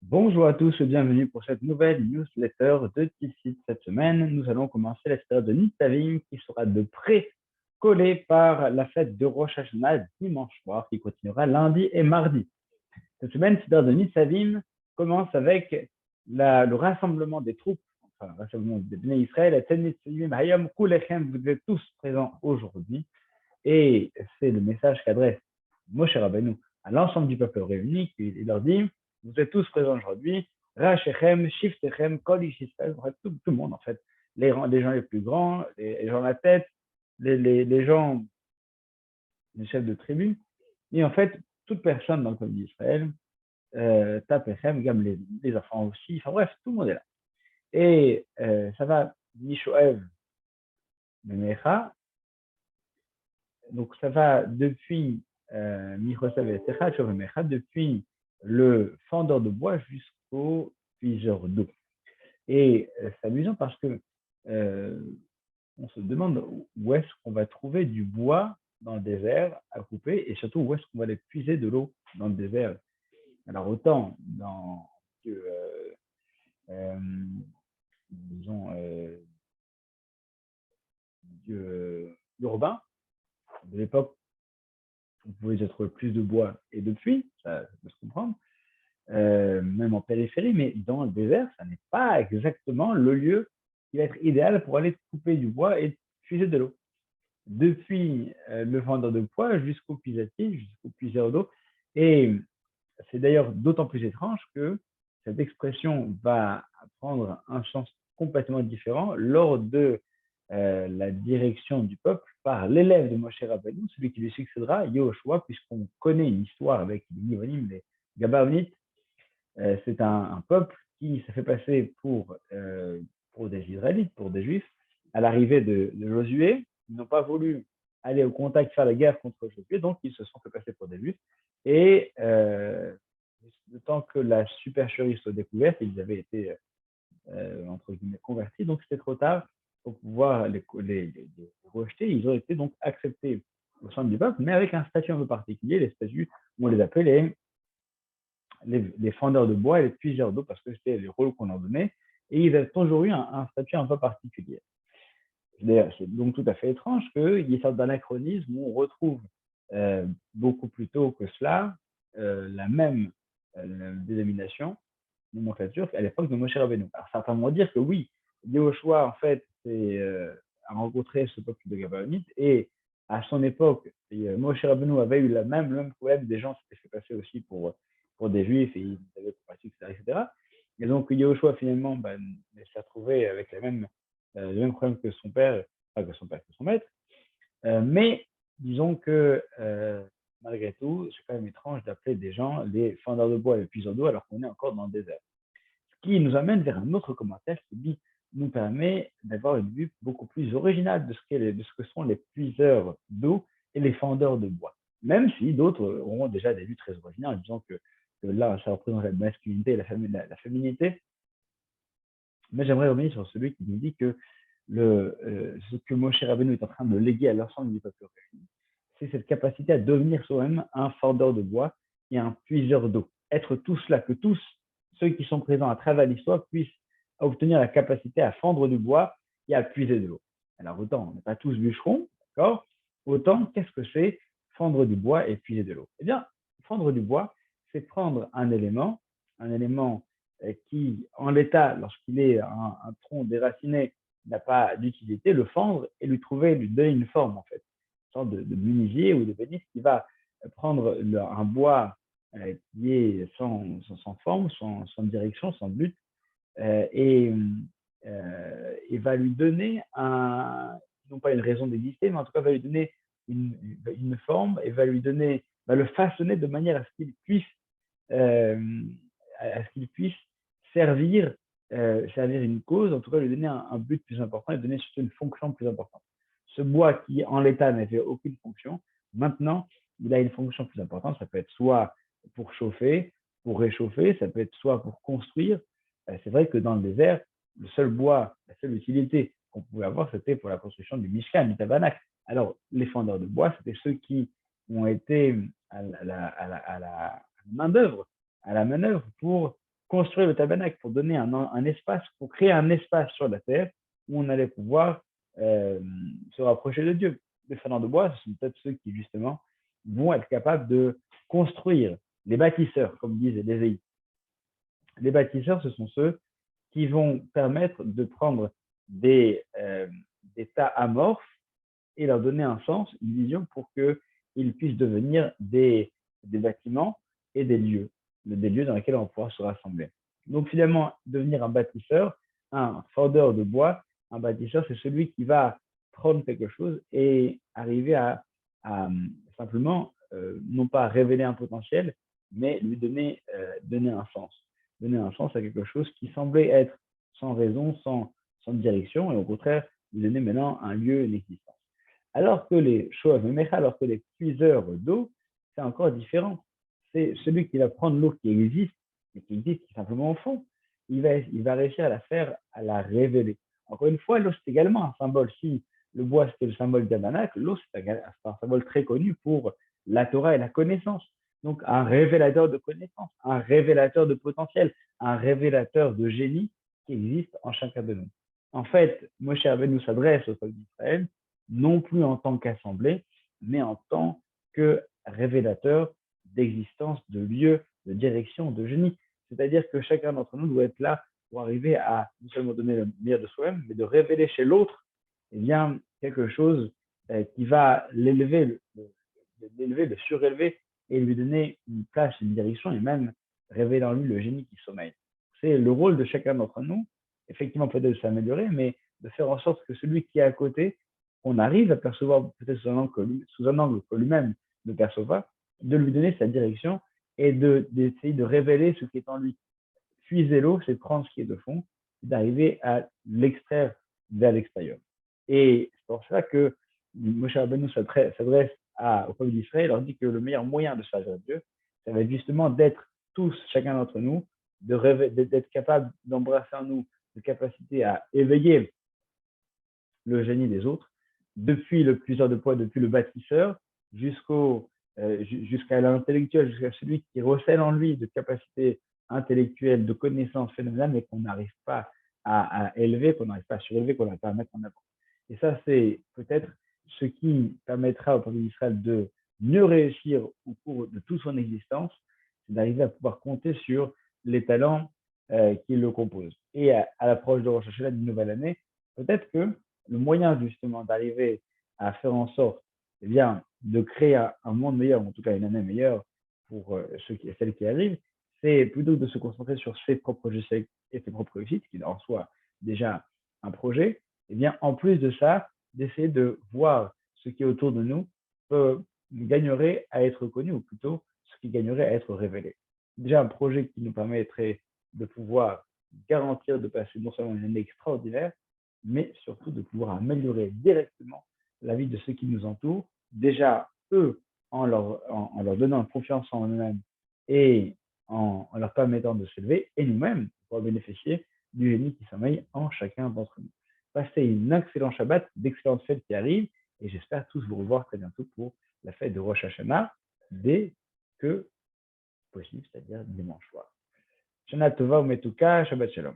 Bonjour à tous et bienvenue pour cette nouvelle newsletter de Tilsit. Cette semaine, nous allons commencer la série de Nitzavim qui sera de près collée par la fête de Rosh Hashanah dimanche soir qui continuera lundi et mardi. Cette semaine, la série de Nitzavim commence avec le rassemblement des troupes, enfin le rassemblement des Bnei Israël. Vous êtes tous présents aujourd'hui et c'est le message qu'adresse Moshe Rabbeinu à l'ensemble du peuple réuni. Il leur dit vous êtes tous présents aujourd'hui, Rachechem, Shiftechem, Kol Yisraël, tout le monde en fait, les gens les plus grands, les gens à la tête, les gens, les chefs de tribu, et en fait, toute personne dans le peuple d'Israël, Tapechem, Gam les enfants aussi, enfin bref, tout le monde est là. Et ça va, Mishoev, Memecha, donc ça va depuis Michosev et Techa, Memecha, depuis le fendeur de bois jusqu'au puiseur d'eau. Et c'est amusant parce que on se demande où est-ce qu'on va trouver du bois dans le désert à couper et surtout où est-ce qu'on va aller puiser de l'eau dans le désert. Alors autant dans euh, disons urbain, de l'époque, on pouvait y trouver plus de bois et de puits, ça peut se comprendre, même en périphérie, mais dans le désert, ça n'est pas exactement le lieu qui va être idéal pour aller couper du bois et puiser de l'eau. Depuis le vendeur de poids jusqu'au puisatif, jusqu'au puiseur d'eau. Et c'est d'ailleurs d'autant plus étrange que cette expression va prendre un sens complètement différent lors de la direction du peuple par l'élève de Moshe Rabbeinu, celui qui lui succédera, Yehoshua, puisqu'on connaît une histoire avec les Nivonim, les Gabaonites. C'est un peuple qui se fait passer pour des Israélites, pour des Juifs, à l'arrivée de Josué. Ils n'ont pas voulu aller au contact, faire la guerre contre Josué, donc ils se sont fait passer pour des Juifs. Et le temps que la supercherie soit découverte, ils avaient été, entre guillemets, convertis, donc c'était trop tard pour pouvoir les rejeter. Ils ont été donc acceptés au sein du peuple, mais avec un statut un peu particulier, les statuts, on les appelait les fendeurs de bois et les puiseurs d'eau, parce que c'était les rôles qu'on leur donnait, et ils avaient toujours eu un statut un peu particulier. C'est donc tout à fait étrange qu'il y ait une sorte d'anachronisme où on retrouve beaucoup plus tôt que cela la même dénomination, nomenclature, qu'à l'époque de Moshe Rabbeinu. Alors certains vont dire que oui, Yehoshua, en fait, a rencontré ce peuple de Gabaonites, et à son époque, Moshe Rabbeinu avait eu le même problème, des gens s'étaient fait passer aussi pour des juifs, et ils avaient compris, etc. Et donc Yehoshua, finalement, s'est retrouvé avec le même problème que son père, pas que son père, que son maître. Mais disons que malgré tout, c'est quand même étrange d'appeler des gens les fendeurs de bois et les puiseurs d'eau alors qu'on est encore dans le désert. Ce qui nous amène vers un autre commentaire qui nous permet d'avoir une vue beaucoup plus originale de ce que sont les puiseurs d'eau et les fendeurs de bois. Même si d'autres auront déjà des vues très originales en disant que là, ça représente la masculinité et la féminité. Mais j'aimerais revenir sur celui qui nous dit que ce que Moshe Rabbeinu est en train de léguer à l'ensemble du peuple réuni, c'est cette capacité à devenir soi-même un fendeur de bois et un puiseur d'eau. Être tous là, que tous ceux qui sont présents à travers l'histoire puissent obtenir la capacité à fendre du bois et à puiser de l'eau. Alors autant, on n'est pas tous bûcherons, d'accord? Autant, qu'est-ce que c'est fendre du bois et puiser de l'eau? Eh bien, fendre du bois, c'est prendre un élément qui, en l'état, lorsqu'il est un tronc déraciné, n'a pas d'utilité, le fendre et lui donner une forme, en fait. Une sorte de menuisier ou de béniste qui va prendre un bois qui est sans forme, sans direction, sans but, et va lui donner non pas une raison d'exister, mais en tout cas va lui donner une forme et va le façonner de manière à ce qu'il puisse servir une cause, en tout cas lui donner un but plus important et donner surtout une fonction plus importante. Ce bois qui, en l'état, n'avait aucune fonction, maintenant, il a une fonction plus importante. Ça peut être soit pour chauffer, pour réchauffer, ça peut être soit pour construire. C'est vrai que dans le désert, le seul bois, la seule utilité qu'on pouvait avoir, c'était pour la construction du Mishkan, du Tabernacle. Alors, les fendeurs de bois, c'était ceux qui ont été à la main d'œuvre, à la manœuvre pour construire le tabernacle, pour donner un espace, pour créer un espace sur la terre où on allait pouvoir se rapprocher de Dieu. Les faisans de bois, ce sont peut-être ceux qui, justement, vont être capables de construire, les bâtisseurs, comme disent les Ésaïe. Les bâtisseurs, ce sont ceux qui vont permettre de prendre des tas amorphes et leur donner un sens, une vision pour qu'ils puissent devenir des bâtiments et des lieux dans lesquels on va pouvoir se rassembler. Donc finalement, devenir un bâtisseur, un fendeur de bois, un bâtisseur, c'est celui qui va prendre quelque chose et arriver à simplement, non pas révéler un potentiel, mais lui donner un sens. Donner un sens à quelque chose qui semblait être sans raison, sans direction, et au contraire, lui donner maintenant un lieu, une existence. Alors que les alors que les puiseurs d'eau, c'est encore différent. C'est celui qui va prendre l'eau qui existe, mais qui existe simplement au fond. Il va réussir à la faire, à la révéler. Encore une fois, l'eau, c'est également un symbole. Si le bois, c'était le symbole d'Amanak, l'eau, c'est un symbole très connu pour la Torah et la connaissance. Donc, un révélateur de connaissance, un révélateur de potentiel, un révélateur de génie qui existe en chacun de nous. En fait, Moshe Rabbeinu s'adresse au peuple d'Israël non plus en tant qu'assemblée, mais en tant que révélateur d'existence, de lieu, de direction, de génie. C'est-à-dire que chacun d'entre nous doit être là pour arriver à non seulement donner le meilleur de soi-même, mais de révéler chez l'autre quelque chose qui va l'élever, le surélever et lui donner une place, une direction et même révéler en lui le génie qui sommeille. C'est le rôle de chacun d'entre nous, effectivement peut-être de s'améliorer, mais de faire en sorte que celui qui est à côté, on arrive à percevoir peut-être sous un angle que lui-même ne perçoit pas, de lui donner sa direction et d'essayer de révéler ce qui est en lui. Puiser l'eau, c'est prendre ce qui est de fond, d'arriver à l'extraire vers l'extérieur. Et c'est pour ça que Moshe Rabbeinu s'adresse au peuple d'Israël et leur dit que le meilleur moyen de servir Dieu, ça va être justement d'être tous, chacun d'entre nous, d'être capable d'embrasser en nous une capacité à éveiller le génie des autres, depuis le puiseur de poids, depuis le bâtisseur, jusqu'à l'intellectuel, jusqu'à celui qui recèle en lui de capacités intellectuelles, de connaissances phénoménales, mais qu'on n'arrive pas à élever, qu'on n'arrive pas à surélever, qu'on n'arrive pas à mettre en avant. Et ça, c'est peut-être ce qui permettra au peuple d'Israël de mieux réussir au cours de toute son existence, c'est d'arriver à pouvoir compter sur les talents qui le composent. Et à l'approche de Rosh Hashanah d'une nouvelle année, peut-être que le moyen justement d'arriver à faire en sorte de créer un monde meilleur, en tout cas une année meilleure pour celles qui arrivent, c'est plutôt de se concentrer sur ses propres échecs et ses propres réussites, qui en soi déjà un projet, et bien en plus de ça, d'essayer de voir ce qui est autour de nous gagnerait à être connu, ou plutôt ce qui gagnerait à être révélé. Déjà un projet qui nous permettrait de pouvoir garantir de passer non seulement une année extraordinaire, mais surtout de pouvoir améliorer directement la vie de ceux qui nous entourent, déjà eux en leur donnant confiance en eux-mêmes et en leur permettant de s'élever, et nous-mêmes pour bénéficier du génie qui sommeille en chacun d'entre nous. Passez une excellente Shabbat, d'excellentes fêtes qui arrivent, et j'espère tous vous revoir très bientôt pour la fête de Rosh Hashanah, dès que possible, c'est-à-dire dimanche soir. Shana Tova Umetuka, Shabbat Shalom.